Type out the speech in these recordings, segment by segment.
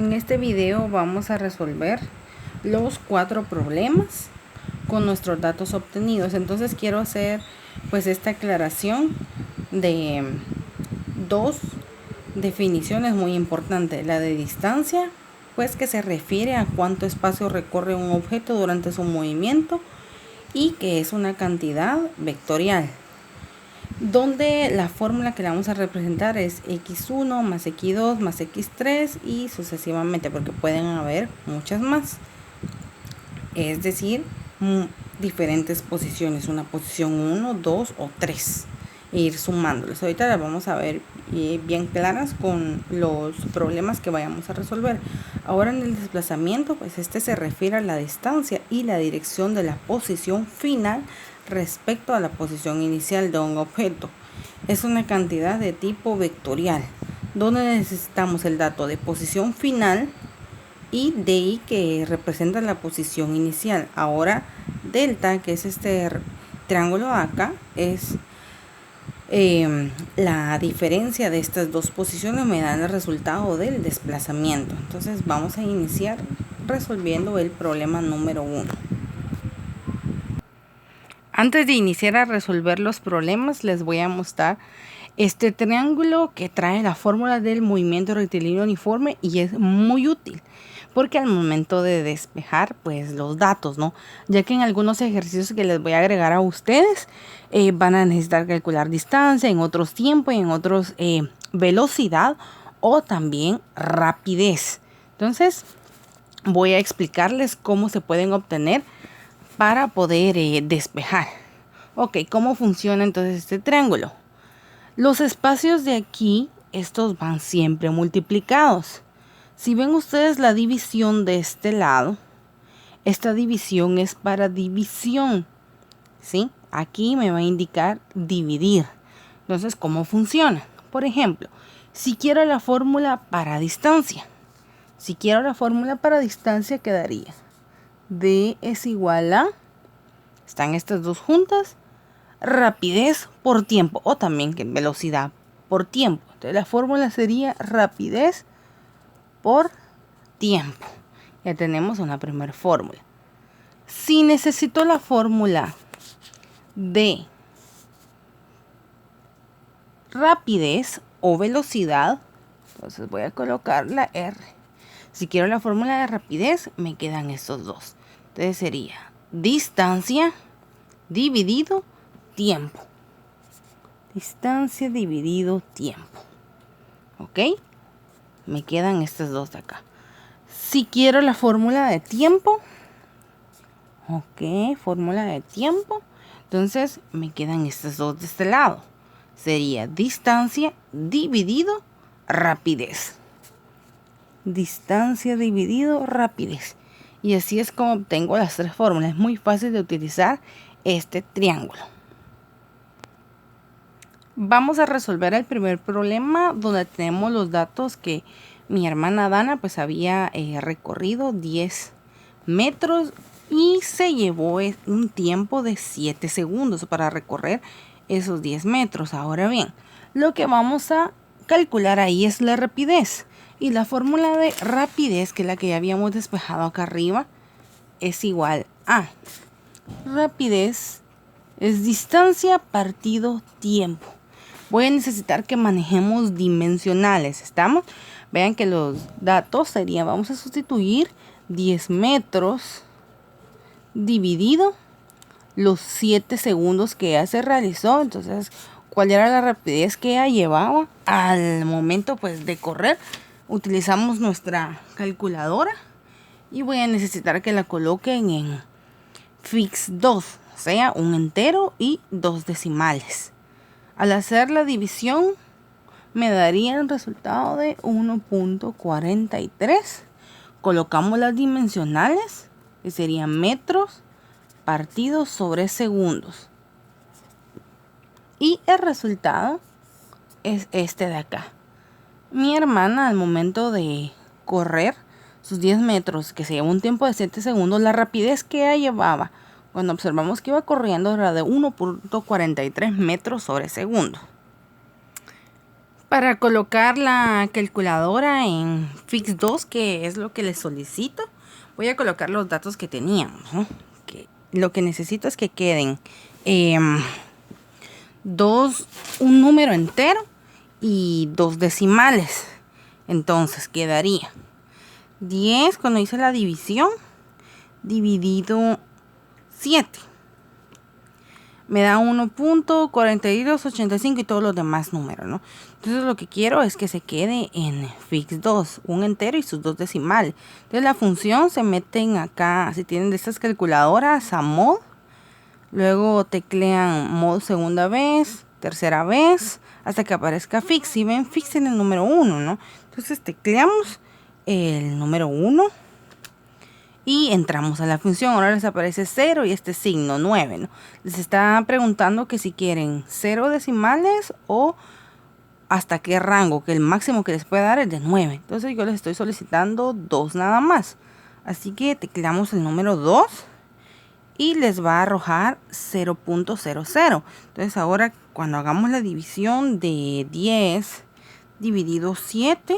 En este video vamos a resolver los 4 problemas con nuestros datos obtenidos. Entonces quiero hacer pues esta aclaración de 2 definiciones muy importantes. La de distancia, pues que se refiere a cuánto espacio recorre un objeto durante su movimiento y que es una cantidad vectorial, donde la fórmula que la vamos a representar es x1 más x2 más x3 y sucesivamente, porque pueden haber muchas más, es decir, diferentes posiciones, una posición 1, 2 o 3, e ir sumándoles. Ahorita las vamos a ver bien claras con los problemas que vayamos a resolver. Ahora, en el desplazamiento, pues este se refiere a la distancia y la dirección de la posición final respecto a la posición inicial de un objeto. Es una cantidad de tipo vectorial, donde necesitamos el dato de posición final y DI, que representa la posición inicial. Ahora delta, que es este triángulo acá, es la diferencia de estas dos posiciones, me dan el resultado del desplazamiento. Entonces vamos a iniciar resolviendo el problema número 1. Antes de iniciar a resolver los problemas, les voy a mostrar este triángulo que trae la fórmula del movimiento rectilíneo uniforme, y es muy útil porque al momento de despejar pues los datos, ¿no? Ya que en algunos ejercicios que les voy a agregar a ustedes van a necesitar calcular distancia, en otros tiempo y en otros velocidad o también rapidez. Entonces voy a explicarles cómo se pueden obtener para poder despejar. Ok, ¿cómo funciona entonces este triángulo? Los espacios de aquí, estos van siempre multiplicados. Si ven ustedes la división de este lado, esta división es para división, ¿sí? Aquí me va a indicar dividir. Entonces, ¿cómo funciona? Por ejemplo, si quiero la fórmula para distancia. Si quiero la fórmula para distancia, quedaría D es igual a, están estas dos juntas, rapidez por tiempo, o también que velocidad por tiempo. Entonces la fórmula sería rapidez por tiempo. Ya tenemos una primera fórmula. Si necesito la fórmula de rapidez o velocidad, entonces voy a colocar la R. Si quiero la fórmula de rapidez, me quedan estos dos. Entonces sería distancia dividido tiempo. Distancia dividido tiempo. ¿Ok? Me quedan estos dos de acá. Si quiero la fórmula de tiempo, ok, fórmula de tiempo, entonces me quedan estos dos de este lado. Sería distancia dividido rapidez. Distancia dividido rapidez. Y así es como obtengo las tres fórmulas. Es muy fácil de utilizar este triángulo. Vamos a resolver el primer problema, donde tenemos los datos que mi hermana Dana pues había recorrido 10 metros y se llevó un tiempo de 7 segundos para recorrer esos 10 metros. Ahora bien, lo que vamos a calcular ahí es la rapidez. Y la fórmula de rapidez, que es la que ya habíamos despejado acá arriba, es igual a rapidez es distancia partido tiempo. Voy a necesitar que manejemos dimensionales. ¿Estamos? Vean que los datos serían, vamos a sustituir 10 metros dividido los 7 segundos que ya se realizó. Entonces, ¿cuál era la rapidez que ella llevaba al momento pues de correr? Utilizamos nuestra calculadora y voy a necesitar que la coloquen en fix 2, o sea, un entero y 2 decimales. Al hacer la división me daría el resultado de 1.43. Colocamos las dimensionales, que serían metros partidos sobre segundos. Y el resultado es este de acá. Mi hermana, al momento de correr sus 10 metros, que se llevó un tiempo de 7 segundos, la rapidez que ella llevaba cuando observamos que iba corriendo era de 1.43 metros sobre segundo. Para colocar la calculadora en Fix 2, que es lo que les solicito, voy a colocar los datos que teníamos, ¿no? Que lo que necesito es que queden un número entero y 2 decimales. Entonces quedaría 10 cuando hice la división dividido 7. Me da 1.4285 y todos los demás números, ¿no? Entonces lo que quiero es que se quede en Fix 2, un entero y sus 2 decimales. Entonces la función se meten acá, si tienen de estas calculadoras, a mod. Luego teclean mod segunda vez, tercera vez, hasta que aparezca Fix. Si ven Fix en el número 1, ¿no? Entonces tecleamos el número 1. Y entramos a la función. Ahora les aparece 0 y este signo 9, ¿no? Les está preguntando que si quieren 0 decimales o hasta qué rango, que el máximo que les puede dar es de 9. Entonces yo les estoy solicitando 2 nada más. Así que tecleamos el número 2 y les va a arrojar 0.00. Entonces ahora cuando hagamos la división de 10 dividido 7,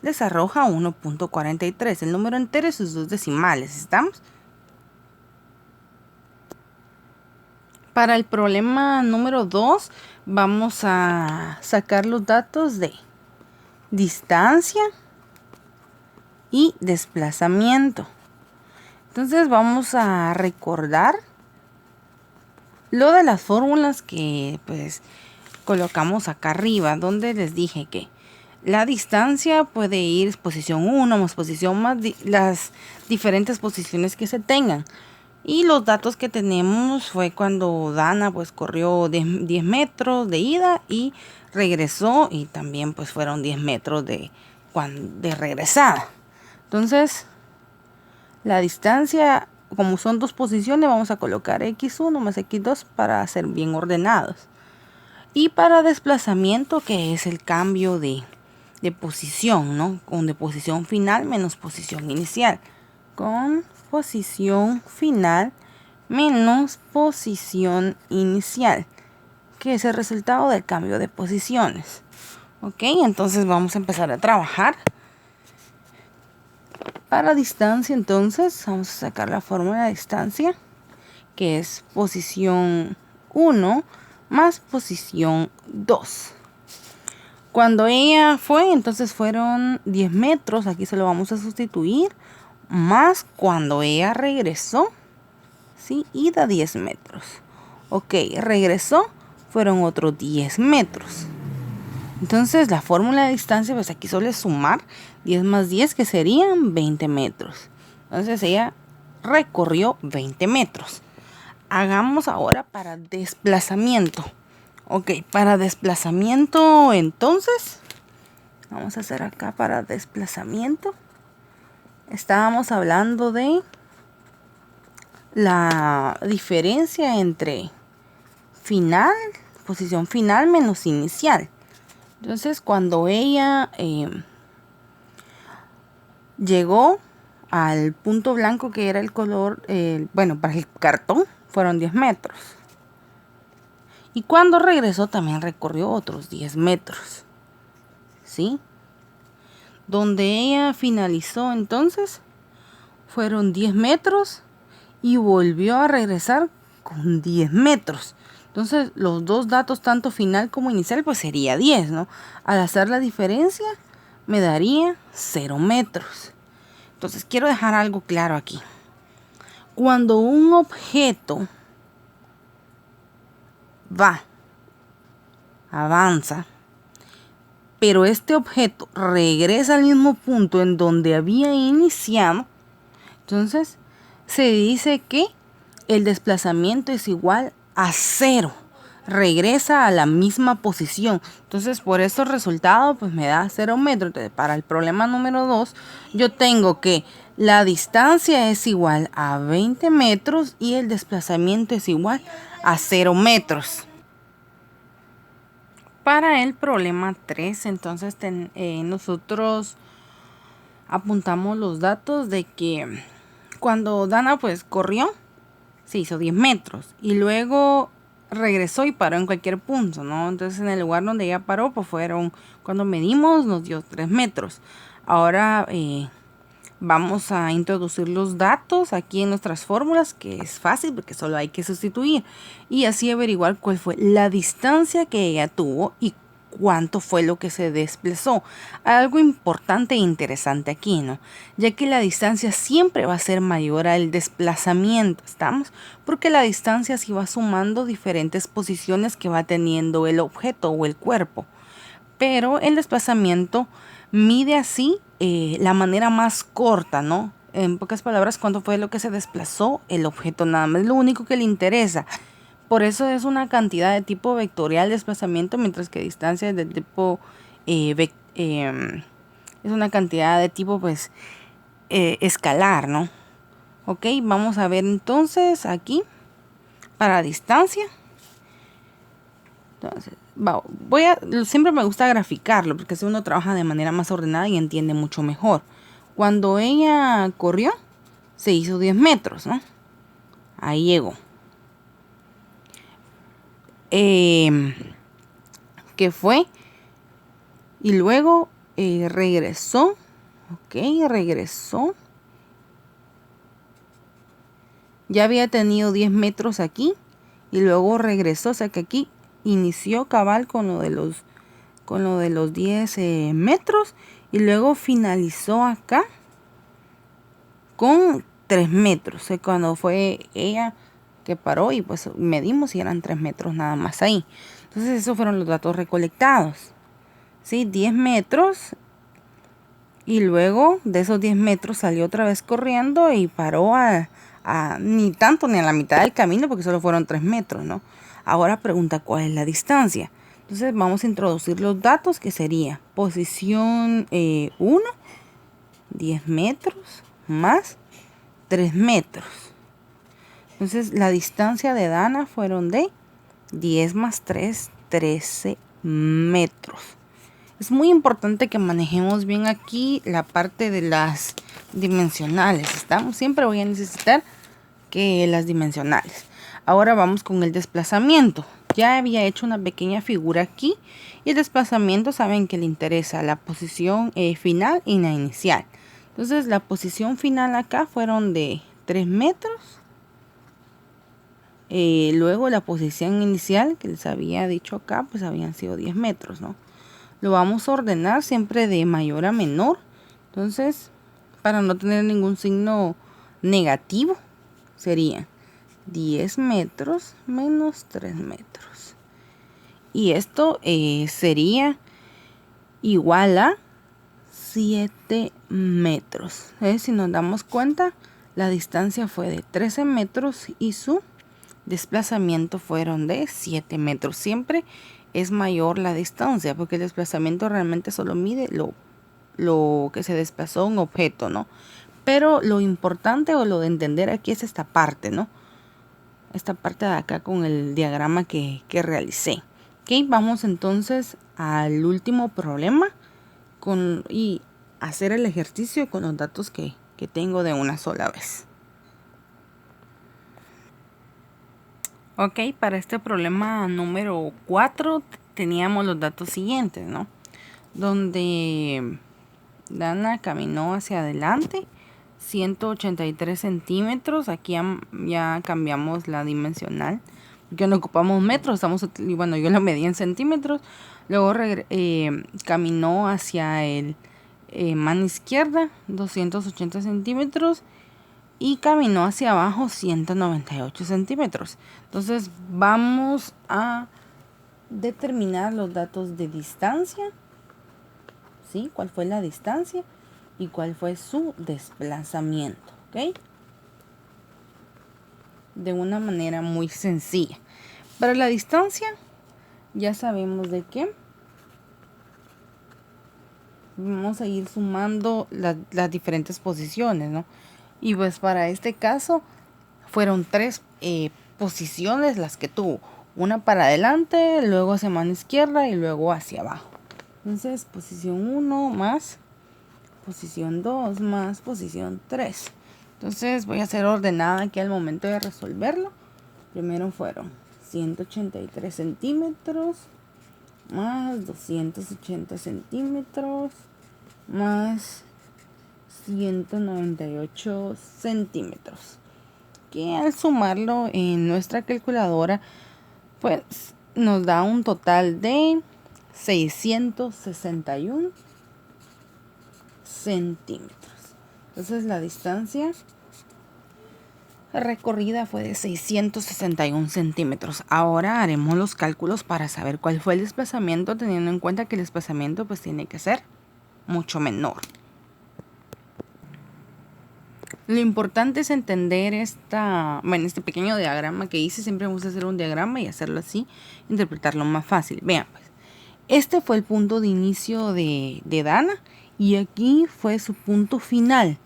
les arroja 1.43, el número entero y sus 2 decimales. ¿Estamos? Para el problema número 2 vamos a sacar los datos de distancia y desplazamiento. Entonces vamos a recordar lo de las fórmulas que pues colocamos acá arriba, donde les dije que la distancia puede ir posición 1 más posición más las diferentes posiciones que se tengan. Y los datos que tenemos fue cuando Dana pues corrió 10 metros de ida y regresó, y también pues fueron 10 metros de regresada. Entonces la distancia, como son 2 posiciones, vamos a colocar x1 más x2 para ser bien ordenados. Y para desplazamiento, que es el cambio de posición, ¿no? Con de posición final menos posición inicial. Con posición final menos posición inicial, que es el resultado del cambio de posiciones. Ok, entonces vamos a empezar a trabajar. Para distancia, entonces vamos a sacar la fórmula de distancia, que es posición 1 más posición 2. Cuando ella fue, entonces fueron 10 metros, aquí se lo vamos a sustituir, más cuando ella regresó, ¿sí? Ida 10 metros. Ok, regresó, fueron otros 10 metros. Entonces la fórmula de distancia, pues aquí solo es sumar 10 más 10, que serían 20 metros. Entonces ella recorrió 20 metros. Hagamos ahora para desplazamiento. Ok, para desplazamiento, entonces, vamos a hacer acá para desplazamiento. Estábamos hablando de la diferencia entre final, posición final menos inicial. Entonces, cuando ella llegó al punto blanco, que era el color, bueno, para el cartón, fueron 10 metros. Y cuando regresó también recorrió otros 10 metros. ¿Sí? Donde ella finalizó entonces fueron 10 metros y volvió a regresar con 10 metros. Entonces los dos datos, tanto final como inicial, pues sería 10, ¿no? Al hacer la diferencia me daría 0 metros. Entonces quiero dejar algo claro aquí. Cuando un objeto avanza, pero este objeto regresa al mismo punto en donde había iniciado, entonces se dice que el desplazamiento es igual a 0. Regresa a la misma posición. Entonces por eso el resultado pues me da 0 metros. Entonces, para el problema número 2 yo tengo que la distancia es igual a 20 metros y el desplazamiento es igual a 0 metros. Para el problema 3, entonces nosotros apuntamos los datos de que cuando Dana pues corrió, se hizo 10 metros y luego regresó y paró en cualquier punto, ¿no? Entonces en el lugar donde ella paró, pues cuando medimos nos dio 3 metros. Ahora vamos a introducir los datos aquí en nuestras fórmulas, que es fácil porque solo hay que sustituir y así averiguar cuál fue la distancia que ella tuvo y cuánto fue lo que se desplazó. Algo importante e interesante aquí, ¿no? Ya que la distancia siempre va a ser mayor al desplazamiento, ¿estamos? Porque la distancia sí va sumando diferentes posiciones que va teniendo el objeto o el cuerpo. Pero el desplazamiento mide así la manera más corta, ¿no? En pocas palabras, cuánto fue lo que se desplazó el objeto, nada más, lo único que le interesa. Por eso es una cantidad de tipo vectorial de desplazamiento, mientras que distancia es de tipo es una cantidad de tipo pues escalar, ¿no? Ok, vamos a ver entonces aquí para distancia. Entonces, siempre me gusta graficarlo porque así uno trabaja de manera más ordenada y entiende mucho mejor. Cuando ella corrió, se hizo 10 metros, ¿no? Ahí llegó. Que fue y luego regresó, ok, regresó, ya había tenido 10 metros aquí y luego regresó, o sea que aquí inició cabal con lo de los 10 metros y luego finalizó acá con 3 metros, o sea, cuando fue ella que paró y pues medimos y eran 3 metros nada más ahí. Entonces esos fueron los datos recolectados, ¿sí? 10 metros y luego de esos 10 metros salió otra vez corriendo y paró ni tanto ni a la mitad del camino porque solo fueron 3 metros, ¿no? Ahora pregunta cuál es la distancia. Entonces vamos a introducir los datos que sería posición 1, 10 metros más 3 metros. Entonces la distancia de Dana fueron de 10 más 3, 13 metros. Es muy importante que manejemos bien aquí la parte de las dimensionales. Siempre voy a necesitar que las dimensionales. Ahora vamos con el desplazamiento. Ya había hecho una pequeña figura aquí. Y el desplazamiento saben que le interesa la posición final y la inicial. Entonces la posición final acá fueron de 3 metros. Luego la posición inicial que les había dicho acá pues habían sido 10 metros, ¿no? Lo vamos a ordenar siempre de mayor a menor. Entonces, para no tener ningún signo negativo, sería 10 metros menos 3 metros. Y esto sería igual a 7 metros. Si nos damos cuenta, la distancia fue de 13 metros y su desplazamiento fueron de 7 metros. Siempre es mayor la distancia porque el desplazamiento realmente solo mide lo que se desplazó un objeto, ¿no? Pero lo importante o lo de entender aquí es esta parte, ¿no? Esta parte de acá con el diagrama que realicé. Ok, vamos entonces al último problema y hacer el ejercicio con los datos que tengo de una sola vez. Ok, para este problema número 4 teníamos los datos siguientes, ¿no? Donde Dana caminó hacia adelante 183 centímetros. Aquí ya cambiamos la dimensional porque no ocupamos metros, bueno, yo lo medí en centímetros. Luego caminó hacia el mano izquierda 280 centímetros y caminó hacia abajo 198 centímetros. Entonces vamos a determinar los datos de distancia, ¿sí? ¿Cuál fue la distancia y cuál fue su desplazamiento? ¿Ok? De una manera muy sencilla. Para la distancia ya sabemos de qué. Vamos a ir sumando las diferentes posiciones, ¿no? Y pues para este caso fueron 3 posiciones las que tuvo. Una para adelante, luego hacia mano izquierda y luego hacia abajo. Entonces posición 1 más posición 2 más posición 3. Entonces voy a ser ordenada aquí al momento de resolverlo. Primero fueron 183 centímetros más 280 centímetros más 198 centímetros, que al sumarlo en nuestra calculadora pues nos da un total de 661 centímetros. Entonces la distancia recorrida fue de 661 centímetros. Ahora haremos los cálculos para saber cuál fue el desplazamiento, teniendo en cuenta que el desplazamiento pues tiene que ser mucho menor. Lo importante es entender este pequeño diagrama que hice. Siempre me gusta hacer un diagrama y hacerlo así, interpretarlo más fácil. Vean, pues, este fue el punto de inicio de Dana y aquí fue su punto final.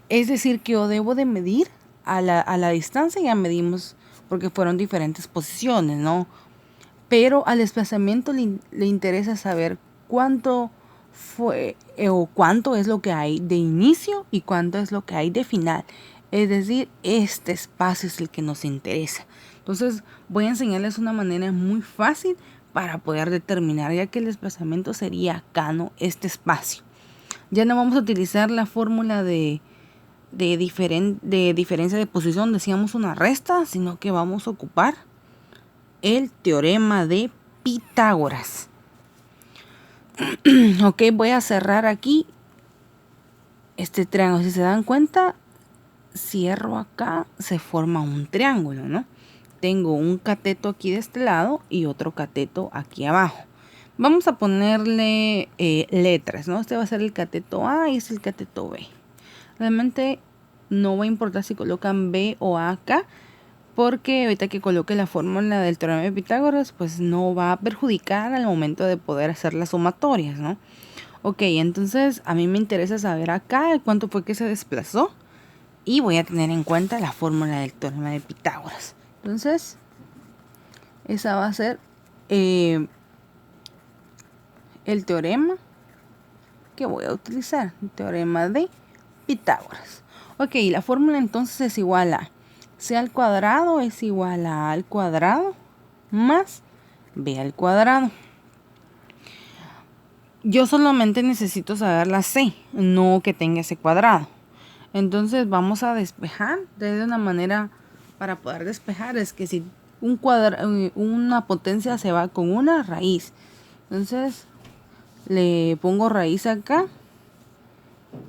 Es decir, que yo debo de medir a la distancia, ya medimos porque fueron diferentes posiciones, ¿no? Pero al desplazamiento le interesa saber cuánto fue o cuánto es lo que hay de inicio y cuánto es lo que hay de final. Es decir, este espacio es el que nos interesa. Entonces voy a enseñarles una manera muy fácil para poder determinar, ya que el desplazamiento sería acá, ¿no? Este espacio. Ya no vamos a utilizar la fórmula de diferencia de posición, decíamos una resta, sino que vamos a ocupar el teorema de Pitágoras. Ok, voy a cerrar aquí este triángulo. Si se dan cuenta, cierro acá, se forma un triángulo, ¿no? Tengo un cateto aquí de este lado y otro cateto aquí abajo. Vamos a ponerle letras, ¿no? Este va a ser el cateto A y este es el cateto B. Realmente no va a importar si colocan B o A acá, porque ahorita que coloque la fórmula del teorema de Pitágoras, pues no va a perjudicar al momento de poder hacer las sumatorias, ¿no? Ok, entonces a mí me interesa saber acá cuánto fue que se desplazó y voy a tener en cuenta la fórmula del teorema de Pitágoras. Entonces, esa va a ser el teorema que voy a utilizar, el teorema de Pitágoras. Ok, la fórmula entonces es igual a C al cuadrado es igual a A al cuadrado más B al cuadrado. Yo solamente necesito saber la C, no que tenga ese cuadrado. Entonces vamos a despejar de una manera para poder despejar. Es que si una potencia se va con una raíz, entonces le pongo raíz acá,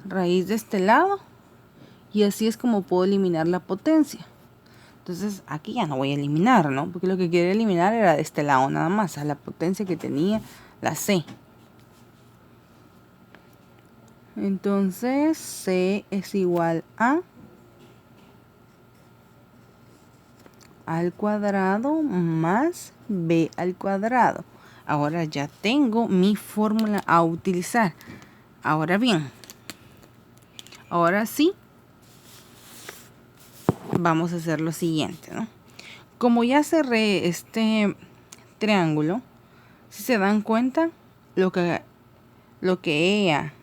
raíz de este lado, y así es como puedo eliminar la potencia. Entonces aquí ya no voy a eliminar, ¿no? Porque lo que quería eliminar era de este lado nada más, a la potencia que tenía la C. Entonces C es igual a al cuadrado más B al cuadrado. Ahora ya tengo mi fórmula a utilizar. Ahora bien, ahora sí, vamos a hacer lo siguiente, ¿no? Como ya cerré este triángulo, si se dan cuenta, lo que ella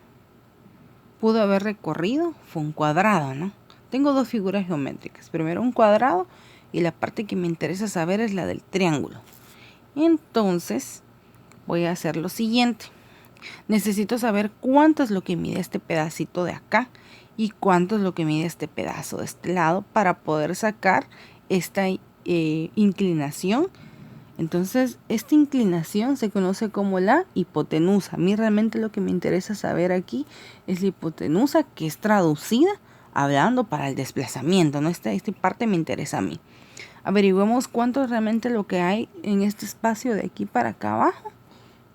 pudo haber recorrido fue un cuadrado, ¿no? Tengo dos figuras geométricas. Primero un cuadrado y la parte que me interesa saber es la del triángulo. Entonces voy a hacer lo siguiente. Necesito saber cuánto es lo que mide este pedacito de acá y cuánto es lo que mide este pedazo de este lado para poder sacar esta inclinación. Entonces esta inclinación se conoce como la hipotenusa. A mí realmente lo que me interesa saber aquí es la hipotenusa, que es traducida hablando para el desplazamiento, ¿no? Esta parte me interesa a mí. Averigüemos cuánto es realmente lo que hay en este espacio de aquí para acá abajo,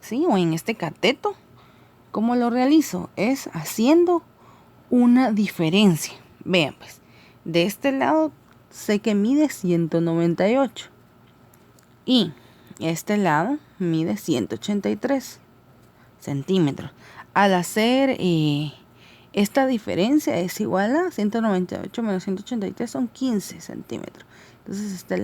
¿sí? O en este cateto. ¿Cómo lo realizo? Es haciendo una diferencia. Vean, pues, de este lado sé que mide 198 y este lado mide 183 centímetros. Al hacer esta diferencia es igual a 198 menos 183 son 15 centímetros. Entonces este